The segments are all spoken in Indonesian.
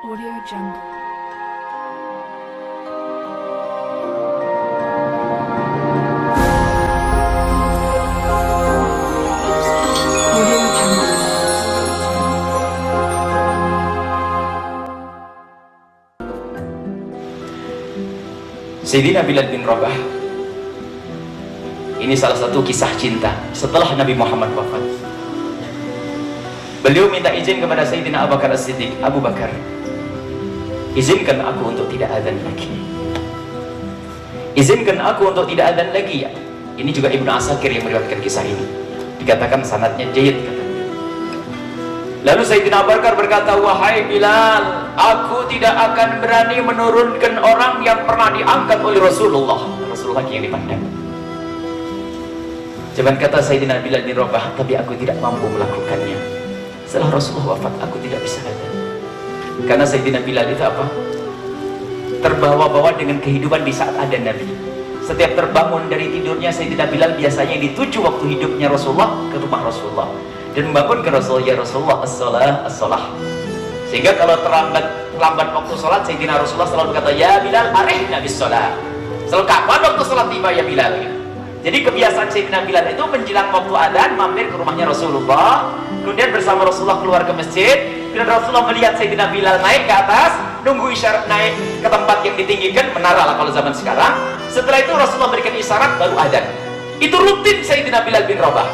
Audio Jungle. Audio Jungle. Sayyidina Bilal bin Rabah, ini salah satu kisah cinta setelah Nabi Muhammad wafat. Beliau minta izin kepada Sayyidina Abu Bakar As-Siddiq, Abu Bakar, izinkan aku untuk tidak adzan lagi. Izinkan aku untuk tidak adzan lagi ya. Ini juga Ibnu Asakir yang meriwayatkan kisah ini. Dikatakan sanadnya jayyid katanya. Lalu Sayyidina Abu Bakar berkata, wahai Bilal, aku tidak akan berani menurunkan orang yang pernah diangkat oleh Rasulullah. Rasulullah yang dipandang. Jangan kata Sayyidina Bilal bin Rabah, tapi aku tidak mampu melakukannya. Setelah Rasulullah wafat, aku tidak bisa adzan. Karena Sayyidina Bilal itu apa? Terbawa-bawa dengan kehidupan di saat ada Nabi. Setiap terbangun dari tidurnya, Sayyidina Bilal biasanya dituju waktu hidupnya Rasulullah ke rumah Rasulullah dan membangunkan Rasulullah, ya Rasulullah, as-salah, as-salah. Sehingga kalau terlambat waktu sholat, Sayyidina Rasulullah selalu berkata, ya Bilal, arihna bis-salah. Selalu kapan waktu sholat tiba ya Bilal? Jadi kebiasaan Sayyidina Bilal itu menjelang waktu adzan mampir ke rumahnya Rasulullah, kemudian bersama Rasulullah keluar ke masjid. Dan Rasulullah melihat Sayyidina Bilal naik ke atas, nunggu isyarat naik ke tempat yang ditinggikan, menara lah kalau zaman sekarang. Setelah itu Rasulullah berikan isyarat, baru adzan. Itu rutin Sayyidina Bilal bin Rabah.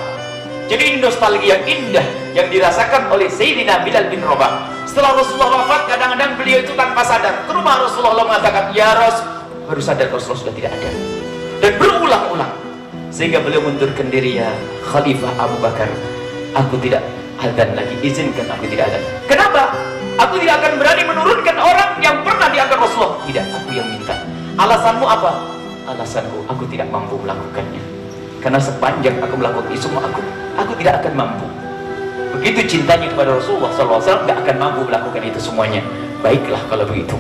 Jadi ini nostalgia yang indah yang dirasakan oleh Sayyidina Bilal bin Rabah. Setelah Rasulullah wafat, kadang-kadang beliau itu tanpa sadar ke rumah Rasulullah mengatakan, ya Rasul, baru sadar Rasulullah sudah tidak ada. Dan berulang-ulang sehingga beliau mundurkan diri, ya Khalifah Abu Bakar, aku tidak adzan lagi, izinkan aku tidak adzan. Kenapa? Aku tidak akan berani menurunkan orang yang pernah diangkat Rasulullah. Tidak, aku yang minta. Alasanmu apa? Alasanku, aku tidak mampu melakukannya. Karena sepanjang aku melakukan itu semua, aku tidak akan mampu. Begitu cintanya kepada Rasulullah SAW, tidak akan mampu melakukan itu semuanya. Baiklah kalau begitu.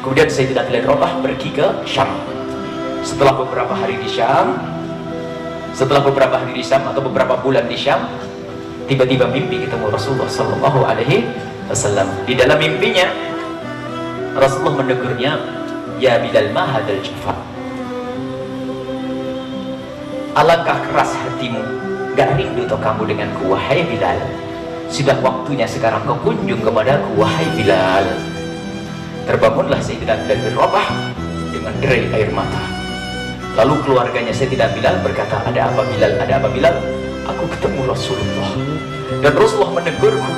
Kemudian Sayyidina Bilal Rabah pergi ke Syam. Setelah beberapa hari di Syam, atau beberapa bulan di Syam, tiba-tiba mimpi ketemu Rasulullah Sallallahu Alaihi Wasallam. Di dalam mimpinya Rasulullah menegurnya, ya Bilal, ma hadzal jafa. Alangkah keras hatimu, gak rindu toh kamu denganku wahai Bilal. Sudah waktunya sekarang kau kunjung kepadaku wahai Bilal. Terbangunlah Sayyidina Bilal bin Rabah dengan derai air mata. Lalu keluarganya Sayyidina Bilal berkata, ada apa Bilal, ada apa Bilal? Aku ketemu Rasulullah dan Rasulullah menegurku.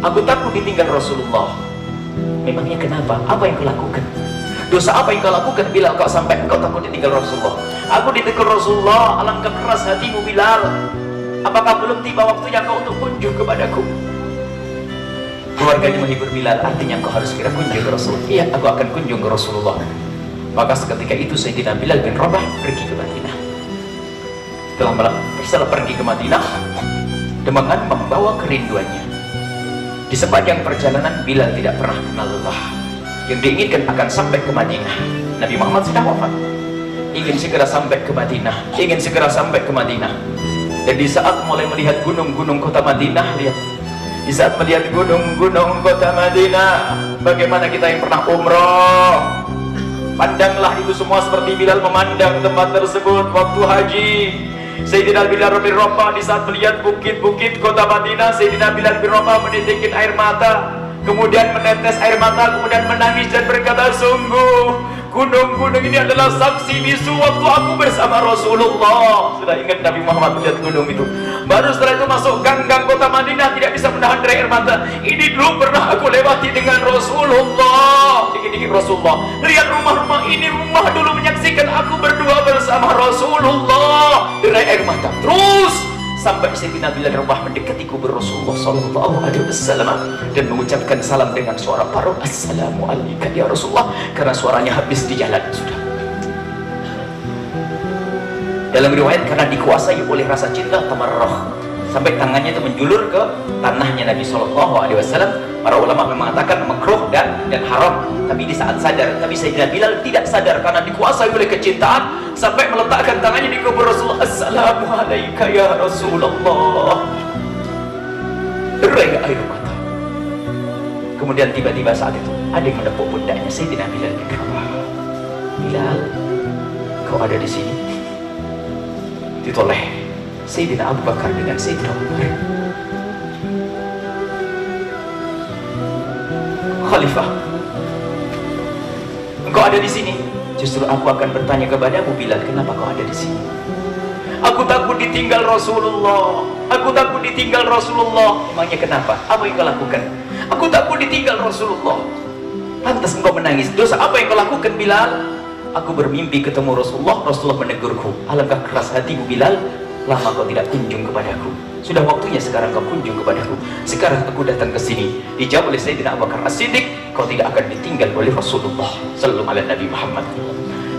Aku takut ditinggal Rasulullah. Memangnya kenapa? Apa yang kau lakukan? Dosa apa yang kau lakukan Bilal kau sampai engkau takut ditinggal Rasulullah? Aku ditegur Rasulullah, alangkah keras hatimu Bilal. Apakah belum tiba waktunya kau untuk kunjung kepadaku? Keluarganya menghibur Bilal, artinya kau harus segera kunjung ke Rasulullah. Iya, aku akan kunjung ke Rasulullah. Maka seketika itu Sayyidina Bilal bin Rabah pergi ke Madinah. Setelah pergi ke Madinah dengan membawa kerinduannya. Di sepanjang perjalanan Bilal tidak pernah kenal lelah. Yang diinginkan akan sampai ke Madinah. Nabi Muhammad sudah wafat, ingin segera sampai ke Madinah, ingin segera sampai ke Madinah. Dan di saat mulai melihat gunung-gunung kota Madinah, lihat, di saat melihat gunung-gunung kota Madinah, bagaimana kita yang pernah umroh, pandanglah itu semua seperti Bilal memandang tempat tersebut waktu haji. Sayyidina Bilal bin Rabah di saat melihat bukit-bukit kota Madinah, Sayyidina Bilal bin Rabah menitikin air mata, kemudian menetes air mata, kemudian menangis dan berkata, sungguh gunung-gunung ini adalah saksi bisu waktu aku bersama Rasulullah. Sudah ingat Nabi Muhammad melihat gunung itu. Baru setelah itu masuk gang-gang kota Madinah, tidak bisa menahan derai air mata. Ini dulu pernah aku lewati dengan Rasulullah. Dikit-dikit Rasulullah, lihat rumah-rumah ini, rumah dulu menyaksikan aku berdua bersama Rasulullah. Derai air mata terus sampai Sayyidina Bilal Rabah mendekati kubur Rasulullah Sallallahu Alaihi Wasallam dan mengucapkan salam dengan suara parau, Assalamualaikum ya Rasulullah, karena suaranya habis di jalan sudah. Dalam riwayat karena dikuasai oleh rasa cinta tamarrah, sampai tangannya itu menjulur ke tanahnya Nabi Sallallahu Alaihi Wasallam. Para ulama mengatakan makruh dan haram, tapi di saat sadar, tapi Sayyidina Bilal tidak sadar karena dikuasai oleh kecintaan sampai meletakkan tangannya di kubur Rasulullah. Assalamualaikum ya Rasulullah. Derai air mata. Kemudian tiba-tiba saat itu ada yang menepuk pundaknya Sayyidina Bilal bin Rabah. Bilal, kau ada di sini? Ditoleh Sayyidina Abu Bakar dengan Sayyidina Umar. Khalifah, engkau ada di sini. Justru aku akan bertanya kepadamu, Bilal, kenapa kau ada di sini? Aku takut ditinggal Rasulullah. Aku takut ditinggal Rasulullah. Emangnya kenapa? Apa yang kau lakukan? Aku takut ditinggal Rasulullah. Pantas engkau menangis. Dosa apa yang kau lakukan, Bilal? Aku bermimpi ketemu Rasulullah. Rasulullah menegurku. Alangkah keras hatimu, Bilal. Lama kau tidak kunjung kepadaku. Sudah waktunya sekarang kau kunjung kepadaku. Sekarang aku datang ke sini. Dijawab oleh Sayyidina Abu Bakar As-Siddiq, kau tidak akan ditinggal oleh Rasulullah sallallahu alaihi Nabi Muhammad.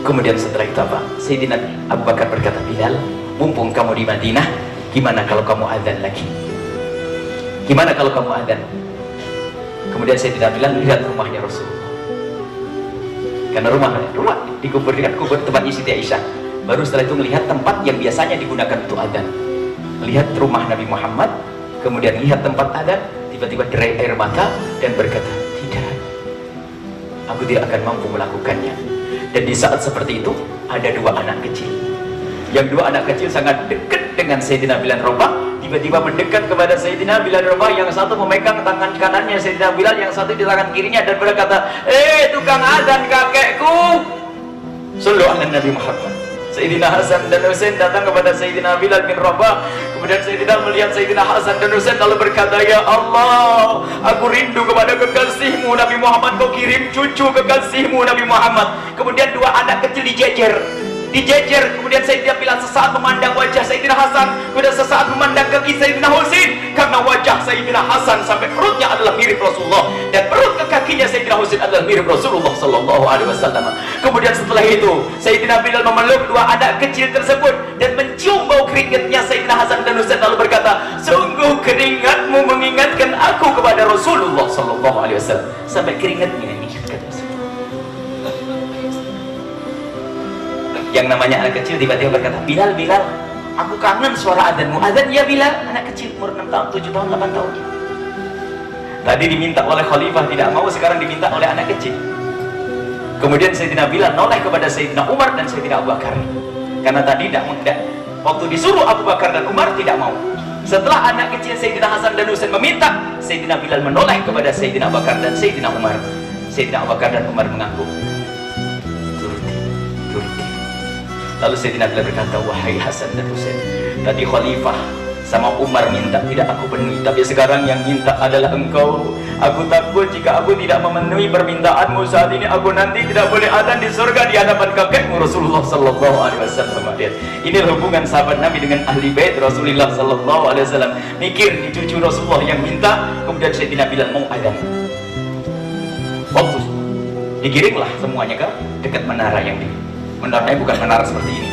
Kemudian setelah itu apa? Sayyidina Abu Bakar berkata, Bilal, mumpung kamu di Madinah, gimana kalau kamu adzan lagi? Gimana kalau kamu adzan? Kemudian Sayyidina Bilal melihat rumahnya Rasulullah. Karena rumah dikubur dengan kubur tempatnya Siti Aisyah. Baru setelah itu melihat tempat yang biasanya digunakan untuk adzan. Melihat rumah Nabi Muhammad, kemudian lihat tempat adzan, tiba-tiba derai air mata dan berkata, tidak, aku tidak akan mampu melakukannya. Dan di saat seperti itu ada dua anak kecil. Yang dua anak kecil sangat dekat dengan Sayyidina Bilal Rabah. Tiba-tiba mendekat kepada Sayyidina Bilal Rabah. Yang satu memegang tangan kanannya Sayyidina Bilal, yang satu di tangan kirinya, dan berkata, tukang adzan kakekku, sallu ala Nabi Muhammad. Sayyidina Hasan dan Husain datang kepada Sayyidina Bilal bin Rabah. Kemudian Sayyidina melihat Sayyidina Hasan dan Husain lalu berkata, ya Allah, aku rindu kepada kekasihmu Nabi Muhammad, kau kirim cucu kekasihmu Nabi Muhammad. Kemudian dua anak kecil dijejer. Kemudian Sayyidina Bilal sesaat memandang wajah Sayyidina Hasan, kemudian sesaat memandang kaki Sayyidina Husain, karena wajah Sayyidina Hasan sampai perutnya adalah mirip Rasulullah, dan perut ke kakinya Sayyidina Husain adalah mirip Rasulullah sallallahu alaihi wasallam. Kemudian setelah itu Sayyidina Bilal memeluk dua anak kecil tersebut dan mencium bau keringatnya Sayyidina Hasan dan Husain, lalu berkata, sungguh keringatmu mengingatkan aku kepada Rasulullah sallallahu alaihi wasallam. Sampai keringatnya mengingatkan Rasulullah. Yang namanya anak kecil tiba-tiba berkata, Bilal, aku kangen suara adzanmu. Adzan ya Bilal? Anak kecil umur 6 tahun, 7 tahun, 8 tahun. Tadi diminta oleh Khalifah, tidak mau, sekarang diminta oleh anak kecil. Kemudian Sayyidina Bilal noleh kepada Sayyidina Umar dan Sayyidina Abu Bakar. Karena tadi tidak, waktu disuruh Abu Bakar dan Umar tidak mau. Setelah anak kecil Sayyidina Hasan dan Husain meminta, Sayyidina Bilal menoleh kepada Sayyidina Abu Bakar dan Sayyidina Umar. Sayyidina Abu Bakar dan Umar mengangguk. Turuti. Lalu Sayyidina Bilal berkata, wahai Hasan dan Husain, tadi Khalifah sama Umar minta, tidak aku penuhi, tapi sekarang yang minta adalah engkau. Aku takut jika aku tidak memenuhi permintaanmu saat ini, aku nanti tidak boleh adzan di surga di hadapan kakekmu Rasulullah sallallahu alaihi wasallam. Inilah hubungan sahabat Nabi dengan ahli bait Rasulullah sallallahu alaihi wasallam. Mikir di cucu Rasulullah yang minta, kemudian Sayyidina Bilal mau adzan. Waktu digiringlah semuanya ke dekat menara yang di menaranya bukan menara seperti ini.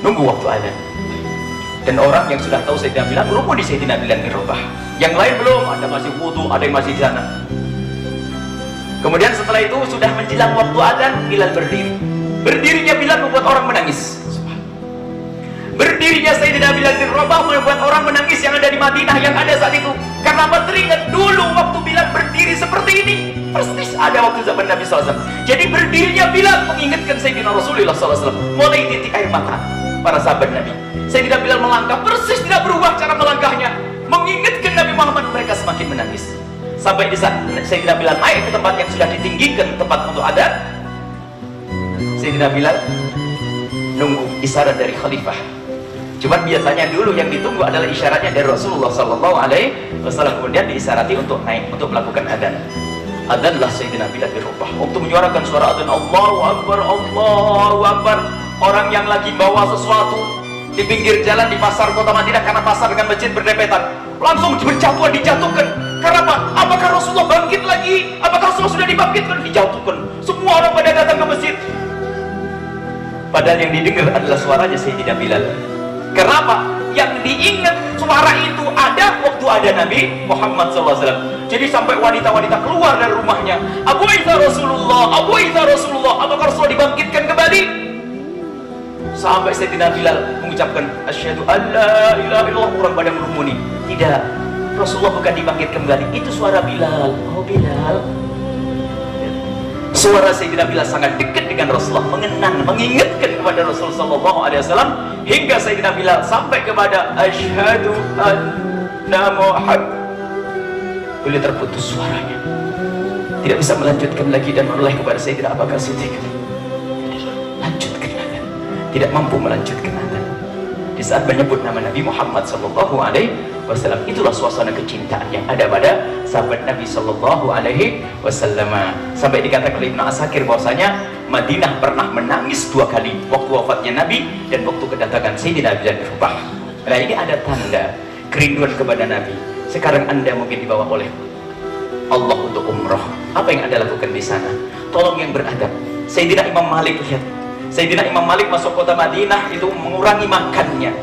Nunggu waktu adzan. Dan orang yang sudah tahu Sayyidina Bilal berumpun di Sayyidina Bilal bin Rabah. Yang lain belum, ada masih wudu, ada yang masih di sana. Kemudian setelah itu sudah menjelang waktu adzan, Bilal berdiri. Berdirinya Bilal membuat orang menangis. Berdirinya Sayyidina Bilal bin Rabah membuat orang menangis yang ada di Madinah, yang ada saat itu. Karena apa? Teringat dulu waktu Bilal berdiri seperti ini, persis ada waktu zaman Nabi SAW. Jadi berdirinya Bilal mengingatkan Sayyidina Rasulullah SAW. Mulai titik air mata para sahabat Nabi. Sayyidina Bilal melangkah, persis tidak berubah cara melangkahnya, mengingatkan Nabi Muhammad. Mereka semakin menangis. Sampai di saat Sayyidina Bilal naik ke tempat yang sudah ditinggikan, tempat untuk adzan, Sayyidina Bilal nunggu isyarat dari Khalifah. Cuma biasanya dulu yang ditunggu adalah isyaratnya dari Rasulullah sallallahu alaihi wasallam. Kemudian diisyarati untuk naik, untuk melakukan adzan. Adzanlah Sayyidina Bilal bin Rabah. Waktu menyuarakan suara adzan, Allahu Akbar, Allahu Akbar. Orang yang lagi bawa sesuatu di pinggir jalan di pasar kota Madinah, karena pasar dengan masjid berdempetan, langsung berjatuhan, dijatuhkan. Karena apa? Apakah Rasulullah bangkit lagi? Apakah Rasulullah sudah dibangkitkan? Dijatuhkan. Semua orang pada datang ke masjid. Padahal yang didengar adalah suaranya Sayyidina Bilal. Kenapa? Yang diingat suara itu ada waktu ada Nabi Muhammad SAW. Jadi sampai wanita-wanita keluar dari rumahnya, Abu Isa Rasulullah, Abu Isa Rasulullah, apakah Rasulullah dibangkitkan kembali? Sampai Sayyidina Bilal mengucapkan asyhadu an la ilaha illallah, orang pada merumuni. Tidak, Rasulullah bukan dibangkit kembali. Itu suara Bilal. Oh Bilal. Suara Sayyidina Bilal sangat dekat dengan Rasulullah, mengenang, mengingatkan kepada Rasulullah SAW, hingga Sayyidina Bilal sampai kepada asyhadu anna Muhammad. Beliau terputus suaranya, tidak bisa melanjutkan lagi dan menoleh kepada Sayyidina Abu Bakar Siddiq. Lanjutkan lagi, tidak mampu melanjutkan lagi. Di saat menyebut nama Nabi Muhammad SAW, itulah suasana kecintaan yang ada pada sahabat Nabi SAW. Sampai dikatakan oleh Ibnu Asakir bahwasanya Madinah pernah menangis 2 kali, waktu wafatnya Nabi dan waktu kedatangan Sayyidina Bilal bin Rabah. Nah, ini ada tanda kerinduan kepada Nabi. Sekarang Anda mungkin dibawa oleh Allah untuk umroh. Apa yang Anda lakukan di sana? Tolong yang beradab. Sayyidina Imam Malik, lihat, Sayyidina Imam Malik masuk kota Madinah itu mengurangi makannya.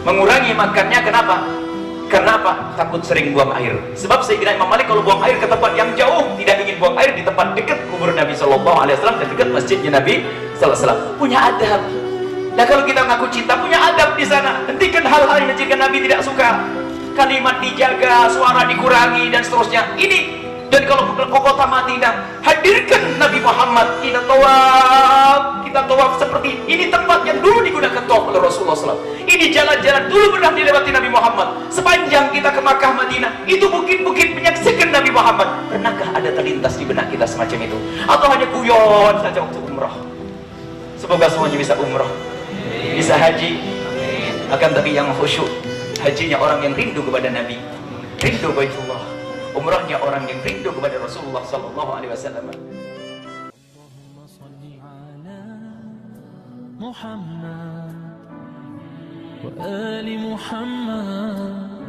Mengurangi makannya kenapa? Karena apa? Takut sering buang air. Sebab Sayyidina Imam Malik kalau buang air ke tempat yang jauh, tidak ingin buang air di tempat dekat kubur Nabi SAW dan dekat masjidnya Nabi SAW. Punya adab. Nah, kalau kita mengaku cinta, punya adab di sana. Hentikan hal-hal yang menjadikan Nabi tidak suka. Kalimat dijaga, suara dikurangi dan seterusnya. Ini. Dan kalau ke kota Madinah, hadirkan Nabi Muhammad. Kita tawaf seperti ini, tempat yang dulu digunakan tawaf oleh Rasulullah SAW. Ini jalan-jalan dulu pernah dilewati Nabi Muhammad. Sepanjang kita ke Makkah Madinah, itu bukit-bukit menyaksikan Nabi Muhammad. Pernahkah ada terlintas di benak kita semacam itu? Atau hanya guyon saja waktu umrah? Semoga semuanya bisa umrah, bisa haji. Akan tapi yang khusyuk, hajinya orang yang rindu kepada Nabi, rindu Baitullah. Umrahnya orang yang rindu kepada Rasulullah sallallahu alaihi wasallam. Allahumma shalli ala Muhammad wa ali Muhammad.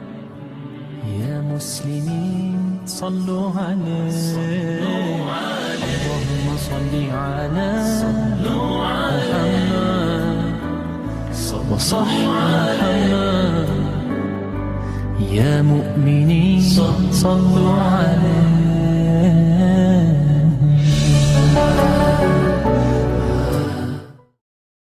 Ya muslimin sallu alaihi. Allahumma shalli ala Muhammad wa sahbi Muhammad. يا مؤمنين صلوا عليه